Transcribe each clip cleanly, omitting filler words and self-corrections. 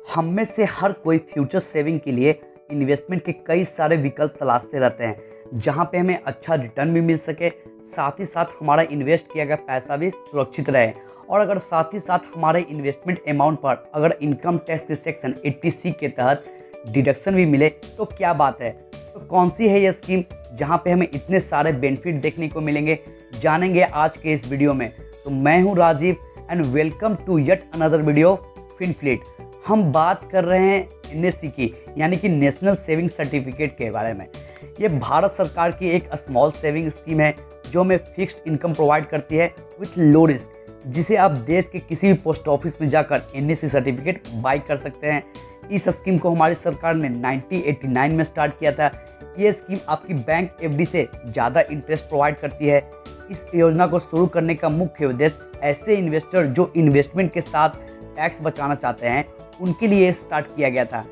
हम में से हर कोई फ्यूचर सेविंग के लिए इन्वेस्टमेंट के कई सारे विकल्प तलाशते रहते हैं, जहां पे हमें अच्छा रिटर्न भी मिल सके, साथ ही साथ हमारा इन्वेस्ट किया गया पैसा भी सुरक्षित रहे। और अगर साथ ही साथ हमारे इन्वेस्टमेंट अमाउंट पर अगर इनकम टैक्स के सेक्शन 80C के तहत डिडक्शन भी मिले तो क्या बात है। तो कौन सी है ये स्कीम जहां पे हमें इतने सारे बेनिफिट देखने को मिलेंगे, जानेंगे आज के इस वीडियो में। तो मैं हूं Rajiv and welcome to yet another video Finfleet. हम बात कर रहे हैं NSC की, यानी कि नेशनल सेविंग सर्टिफिकेट के बारे में। ये भारत सरकार की एक स्मॉल सेविंग स्कीम है जो हमें फिक्स्ड इनकम प्रोवाइड करती है विथ लो रिस्क, जिसे आप देश के किसी भी पोस्ट ऑफिस में जाकर NSC सर्टिफिकेट बाई कर सकते हैं। इस स्कीम को हमारी सरकार ने 1989 में स्टार्ट किया था। ये स्कीम आपकी बैंक FD से ज़्यादा इंटरेस्ट प्रोवाइड करती है। इस योजना को शुरू करने का मुख्य उद्देश्य ऐसे इन्वेस्टर जो इन्वेस्टमेंट के साथ टैक्स बचाना चाहते हैं उनके लिए स्टार्ट किया गया था।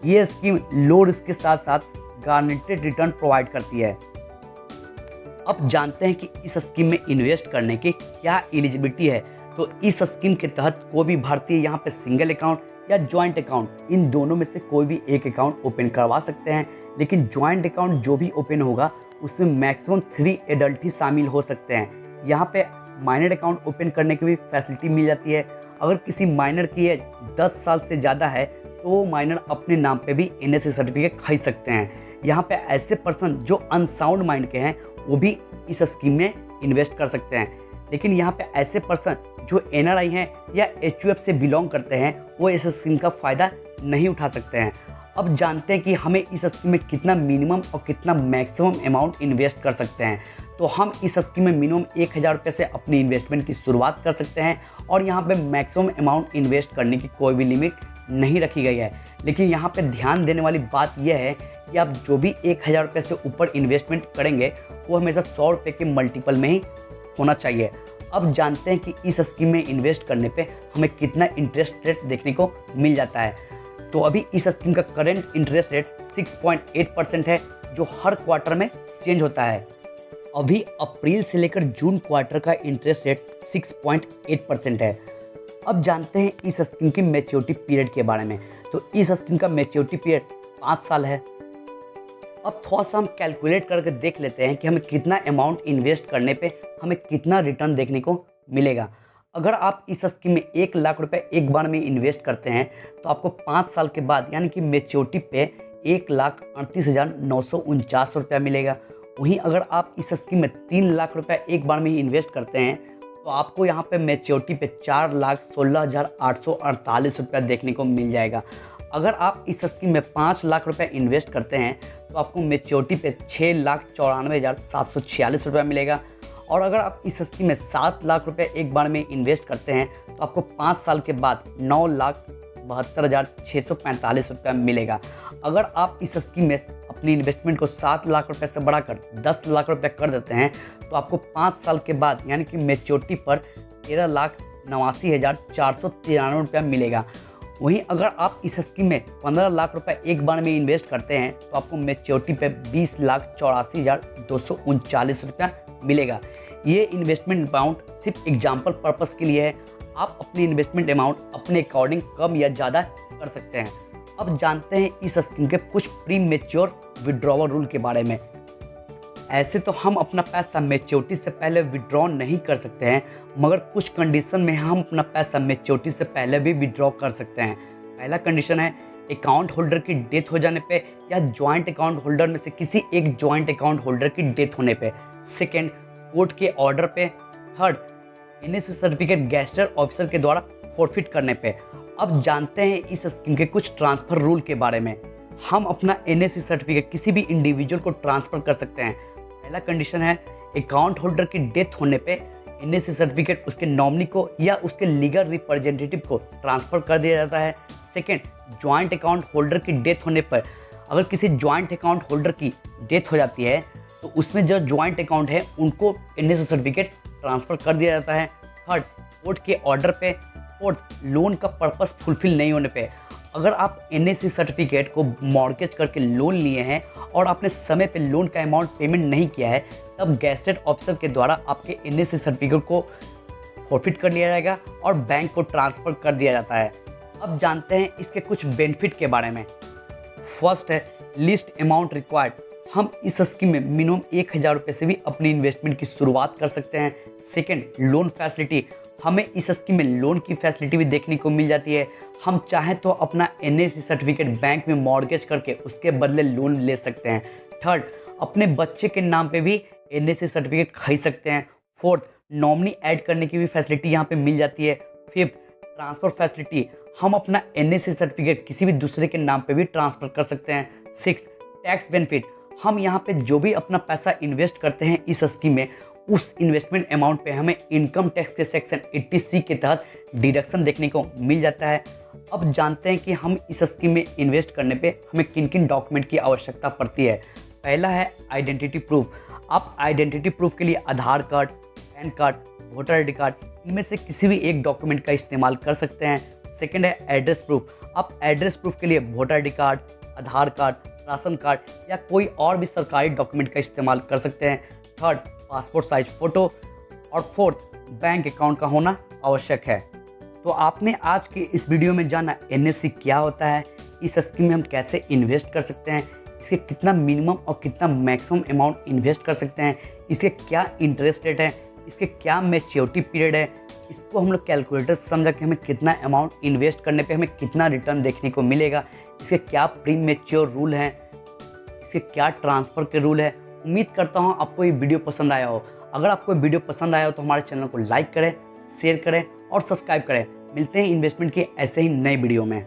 ये स्कीम लो रिस्क के साथ साथ गारंटेड रिटर्न प्रोवाइड करती है। अब जानते हैं कि इस स्कीम में इन्वेस्ट करने की क्या एलिजिबिलिटी है। तो इस स्कीम के तहत कोई भी भारतीय यहाँ पे सिंगल अकाउंट या जॉइंट अकाउंट, इन दोनों में से कोई भी एक अकाउंट ओपन करवा सकते हैं। लेकिन जॉइंट अकाउंट जो भी ओपन होगा उसमें मैक्सिमम 3 एडल्ट ही शामिल हो सकते हैं। यहाँ पे माइनर अकाउंट ओपन करने की भी फैसिलिटी मिल जाती है। अगर किसी माइनर की एज 10 साल से ज़्यादा है तो वो माइनर अपने नाम पे भी NSC सर्टिफिकेट खरीद सकते हैं। यहाँ पे ऐसे पर्सन जो अनसाउंड माइंड के हैं वो भी इस स्कीम में इन्वेस्ट कर सकते हैं। लेकिन यहाँ पे ऐसे पर्सन जो NRI हैं या HUF से बिलोंग करते हैं वो इस स्कीम का फ़ायदा नहीं उठा सकते हैं। अब जानते हैं कि हमें इस स्कीम में कितना मिनिमम और कितना मैक्सिमम अमाउंट इन्वेस्ट कर सकते हैं। तो हम इस स्कीम में मिनिमम 1000 रुपये से अपनी इन्वेस्टमेंट की शुरुआत कर सकते हैं और यहाँ पे मैक्सिमम अमाउंट इन्वेस्ट करने की कोई भी लिमिट नहीं रखी गई है। लेकिन यहाँ पे ध्यान देने वाली बात यह है कि आप जो भी 1000 रुपये से ऊपर इन्वेस्टमेंट करेंगे वो हमेशा 100 रुपये के मल्टीपल में ही होना चाहिए। अब जानते हैं कि इस स्कीम में इन्वेस्ट करने पे हमें कितना इंटरेस्ट रेट देखने को मिल जाता है। तो अभी इस स्कीम का करंट इंटरेस्ट रेट 6.8% है, जो हर क्वार्टर में चेंज होता है। अभी अप्रैल से लेकर जून क्वार्टर का इंटरेस्ट रेट 6.8% है। अब जानते हैं इस स्कीम की मैच्योरिटी पीरियड के बारे में। तो इस स्कीम का मैच्योरिटी पीरियड 5 साल है। अब थोड़ा सा हम कैलकुलेट करके देख लेते हैं कि हमें कितना अमाउंट इन्वेस्ट करने पे हमें कितना रिटर्न देखने को मिलेगा। अगर आप इस स्कीम में 1 लाख रुपए एक बार में इन्वेस्ट करते हैं तो आपको 5 साल के बाद यानी कि मैच्योरिटी पे 1,38,949 रुपया मिलेगा। वहीं अगर आप इस स्कीम में 3 लाख रुपए एक बार में ही इन्वेस्ट करते हैं तो आपको यहाँ पे मैच्योरिटी पे 4,16,848 रुपया देखने को मिल जाएगा। अगर आप इस स्कीम में 5 लाख रुपए इन्वेस्ट करते हैं तो आपको मैच्योरिटी पे 6,94,746 रुपया मिलेगा। और अगर आप इस स्कीम में 7 लाख रुपए एक बार में इन्वेस्ट करते हैं तो आपको 5 साल के बाद 9,72,645 रुपया मिलेगा। अगर आप इस स्कीम में अपनी इन्वेस्टमेंट को 7 लाख रुपए से बढ़ाकर 10 लाख रुपए कर देते हैं तो आपको 5 साल के बाद यानी कि मैच्योरिटी पर 13,89,493 रुपया मिलेगा। वहीं अगर आप इस स्कीम में 15 लाख रुपए एक बार में इन्वेस्ट करते हैं तो आपको मैच्योरिटी पे 20,84,239 रुपया मिलेगा। ये इन्वेस्टमेंट अमाउंट सिर्फ एग्जाम्पल पर्पस के लिए है। आप अपनी इन्वेस्टमेंट अमाउंट अपने अकॉर्डिंग कम या ज़्यादा कर सकते हैं। अब जानते हैं इस स्कीम के कुछ प्री मैच्योर विड्रॉवल रूल के बारे में। ऐसे तो हम अपना पैसा मैच्योरिटी से पहले विड्रॉ नहीं कर सकते हैं, मगर कुछ कंडीशन में हम अपना पैसा मैच्योरिटी से पहले भी विड्रॉ कर सकते हैं। पहला कंडीशन है अकाउंट होल्डर की डेथ हो जाने पे या जॉइंट अकाउंट होल्डर में से किसी एक जॉइंट अकाउंट होल्डर की डेथ होने पे। सेकेंड, कोर्ट के ऑर्डर पे। Third, NSC certificate gazetted officer के द्वारा फॉरफिट करने पे। अब जानते हैं इस स्कीम के कुछ ट्रांसफ़र रूल के बारे में। हम अपना NSC सर्टिफिकेट किसी भी इंडिविजुअल को ट्रांसफ़र कर सकते हैं। पहला कंडीशन है अकाउंट होल्डर की डेथ होने पे NSC सर्टिफिकेट उसके नॉमिनी को या उसके लीगल रिप्रेजेंटेटिव को ट्रांसफ़र कर दिया जाता है। सेकेंड, जॉइंट अकाउंट होल्डर की डेथ होने पर अगर किसी जॉइंट अकाउंट होल्डर की डेथ हो जाती है तो उसमें जो जॉइंट अकाउंट है उनको NSC सर्टिफिकेट ट्रांसफ़र कर दिया जाता है। थर्ड, कोर्ट के ऑर्डर पे। फोर्थ, लोन का पर्पस फुलफिल नहीं होने पे। अगर आप NSC सर्टिफिकेट को मॉर्गेज करके लोन लिए हैं और आपने समय पे लोन का अमाउंट पेमेंट नहीं किया है तब गैजेटेड ऑफिसर के द्वारा आपके NSC सर्टिफिकेट को फॉरफिट कर लिया जाएगा और बैंक को ट्रांसफ़र कर दिया जाता है। अब जानते हैं इसके कुछ बेनिफिट के बारे में। फर्स्ट है लिस्ट अमाउंट रिक्वायर्ड। हम इस स्कीम में मिनिमम 1000 रुपये से भी अपनी इन्वेस्टमेंट की शुरुआत कर सकते हैं। Second, loan facility. हमें इस स्कीम में लोन की फैसिलिटी भी देखने को मिल जाती है। हम चाहें तो अपना NSE सर्टिफिकेट बैंक में मॉर्गेज करके उसके बदले लोन ले सकते हैं। थर्ड, अपने बच्चे के नाम पे भी NSE सर्टिफिकेट खरीद सकते हैं। फोर्थ, नॉमिनी ऐड करने की भी फैसिलिटी यहाँ पे मिल जाती है। Fifth, transfer facility. हम अपना NSE सर्टिफिकेट किसी भी दूसरे के नाम पे भी ट्रांसफ़र कर सकते हैं। Six, tax benefit. हम यहाँ पे जो भी अपना पैसा इन्वेस्ट करते हैं इस स्कीम में, उस इन्वेस्टमेंट अमाउंट पे हमें इनकम टैक्स के सेक्शन 80C के तहत डिडक्शन देखने को मिल जाता है। अब जानते हैं कि हम इस स्कीम में इन्वेस्ट करने पे हमें किन किन डॉक्यूमेंट की आवश्यकता पड़ती है। पहला है आइडेंटिटी प्रूफ। आप आइडेंटिटी प्रूफ के लिए Aadhaar card, PAN card, voter ID card, इनमें से किसी भी एक डॉक्यूमेंट का इस्तेमाल कर सकते हैं। सेकेंड है एड्रेस प्रूफ। आप एड्रेस प्रूफ के लिए वोटर ID कार्ड, आधार कार्ड, राशन कार्ड या कोई और भी सरकारी डॉक्यूमेंट का इस्तेमाल कर सकते हैं। Third, passport size photo. और फोर्थ, बैंक अकाउंट का होना आवश्यक है। तो आपने आज के इस वीडियो में जाना NSE क्या होता है, इस स्कीम में हम कैसे इन्वेस्ट कर सकते हैं, इसके कितना मिनिमम और कितना मैक्सिमम अमाउंट इन्वेस्ट कर सकते हैं, इसके क्या इंटरेस्ट रेट है, इसके क्या मैच्योरिटी पीरियड है, इसको हम लोग कैलकुलेटर समझा कि हमें कितना अमाउंट इन्वेस्ट करने पे हमें कितना रिटर्न देखने को मिलेगा, इसके क्या प्री मैच्योर रूल हैं, इसके क्या ट्रांसफ़र के रूल है। उम्मीद करता हूँ आपको ये वीडियो पसंद आया हो। अगर आपको वीडियो पसंद आया हो तो हमारे चैनल को लाइक करें, शेयर करें और सब्सक्राइब करें। मिलते हैं इन्वेस्टमेंट के ऐसे ही नए वीडियो में।